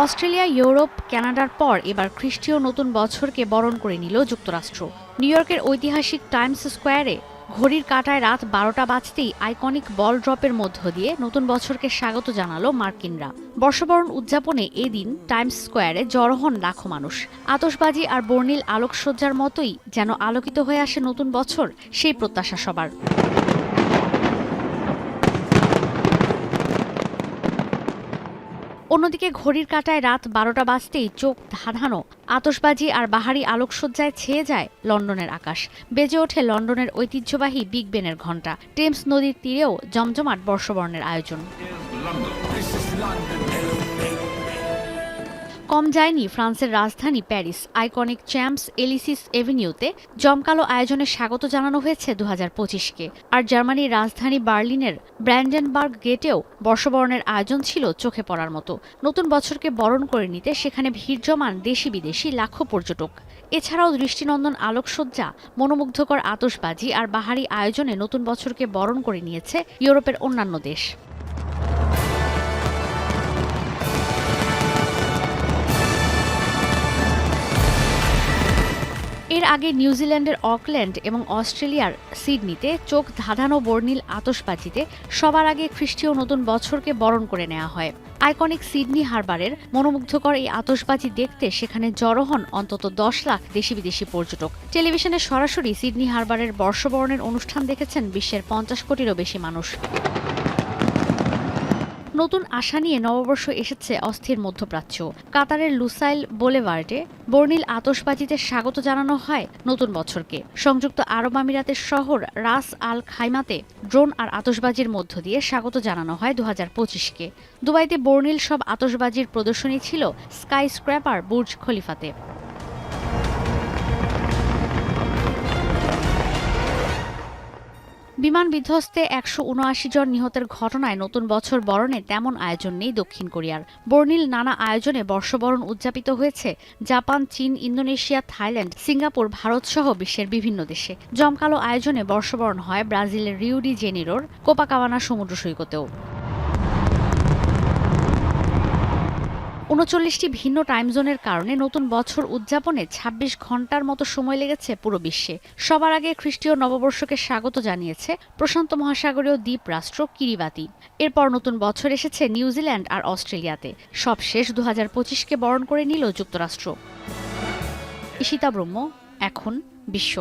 Australia, Europe, কানাডার পর এবার খ্রিস্টীয় নতুন বছরকে বরণ করে নিল যুক্তরাষ্ট্র। নিউ ইয়র্কের ঐতিহাসিক টাইমস স্কোয়ারে ঘড়ির কাঁটায় রাত ১২টা বাজতেই আইকনিক বল ড্রপের মধ্য দিয়ে নতুন বছরকে স্বাগত জানালো মার্কিনরা। বর্ষবরণ উদযাপনে এদিন টাইমস স্কোয়ারে জড়ো হন লাখো মানুষ। আতশবাজি আর বর্ণিল আলোকসজ্জার মতোই যেন আলোকিত হয়ে আসে নতুন বছর, সেই প্রত্যাশা সবার। অন্যদিকে ঘড়ির কাঁটায় রাত ১২টা বাজতেই চোখ ধাঁধানো আতশবাজি আর বাহারি আলোকসজ্জায় ছেয়ে যায় লন্ডনের আকাশ। বেজে ওঠে লন্ডনের ঐতিহ্যবাহী বিগ বেনের ঘণ্টা। টেমস নদীর তীরেও জমজমাট বর্ষবরণের আয়োজন। কম যায়নি ফ্রান্সের রাজধানী প্যারিস। আইকনিক চ্যাম্পস এলিসিস এভিনিউতে জমকালো আয়োজনে স্বাগত জানানো হয়েছে ২০২৫-কে। আর জার্মানির রাজধানী বার্লিনের ব্র্যান্ডেনবার্গ গেটেও বর্ষবরণের আয়োজন ছিল চোখে পড়ার মতো। নতুন বছরকে বরণ করে নিতে সেখানে ভিড় জমান দেশি বিদেশি লাখো পর্যটক। এছাড়াও দৃষ্টিনন্দন আলোকসজ্জা, মনোমুগ্ধকর আতশবাজি আর বাহারি আয়োজনে নতুন বছরকে বরণ করে নিয়েছে ইউরোপের অন্যান্য দেশ। এর আগে নিউজিল্যান্ডের অকল্যান্ড এবং অস্ট্রেলিয়ার সিডনিতে চোখ ধাঁধানো বর্ণিল আতশবাজিতে সবার আগে খ্রিস্টীয় নতুন বছরকে বরণ করে নেওয়া হয়। আইকনিক সিডনি হারবারের মনোমুগ্ধকর এই আতশবাজি দেখতে সেখানে জড়ো হন অন্তত ১০ লাখ দেশি বিদেশি পর্যটক। টেলিভিশনে সরাসরি সিডনি হারবারের বর্ষবরণের অনুষ্ঠান দেখেছেন বিশ্বের ৫০ কোটিরও বেশি মানুষ। নতুন আশা নিয়ে নববর্ষ এসেছে অস্থির মধ্যপ্রাচ্য। কাতারের লুসাইল বোলেভার্ডে বর্ণিল আতশবাজিতে স্বাগত জানানো হয় নতুন বছরকে। সংযুক্ত আরব আমিরাতের শহর রাস আল খাইমাতে ড্রোন আর আতশবাজির মধ্য দিয়ে স্বাগত জানানো হয় ২০২৫-কে। দুবাইতে বর্ণিল সব আতশবাজির প্রদর্শনী ছিল স্কাই স্ক্র্যাপার বুর্জ খলিফাতে। বিমান বিধ্বস্তে ১৭৯ জন নিহতের ঘটনায় নতুন বছর বরণে তেমন আয়োজন নেই দক্ষিণ কোরিয়ার। বর্ণিল নানা আয়োজনে বর্ষবরণ উদযাপিত হয়েছে জাপান, চীন, ইন্দোনেশিয়া, থাইল্যান্ড, সিঙ্গাপুর, ভারতসহ বিশ্বের বিভিন্ন দেশে। জমকালো আয়োজনে বর্ষবরণ হয় ব্রাজিলের রিও ডি জেনিরোর কোপাকাবানা সমুদ্র সৈকতেও। ৩৯টি ভিন্ন টাইম জোনের কারণে নতুন বছর উদযাপনে ২৬ ঘণ্টার মতো সময় লেগেছে পুরো বিশ্বে। সবার আগে খ্রিস্টীয় নববর্ষকে স্বাগত জানিয়েছে প্রশান্ত মহাসাগরীয় দ্বীপ রাষ্ট্র কিরিবাতি। এরপর নতুন বছর এসেছে নিউজিল্যান্ড আর অস্ট্রেলিয়াতে। সবশেষ ২০২৫-কে বরণ করে নিল যুক্তরাষ্ট্র। ঈশিতা ব্রহ্ম, এখন বিশ্ব।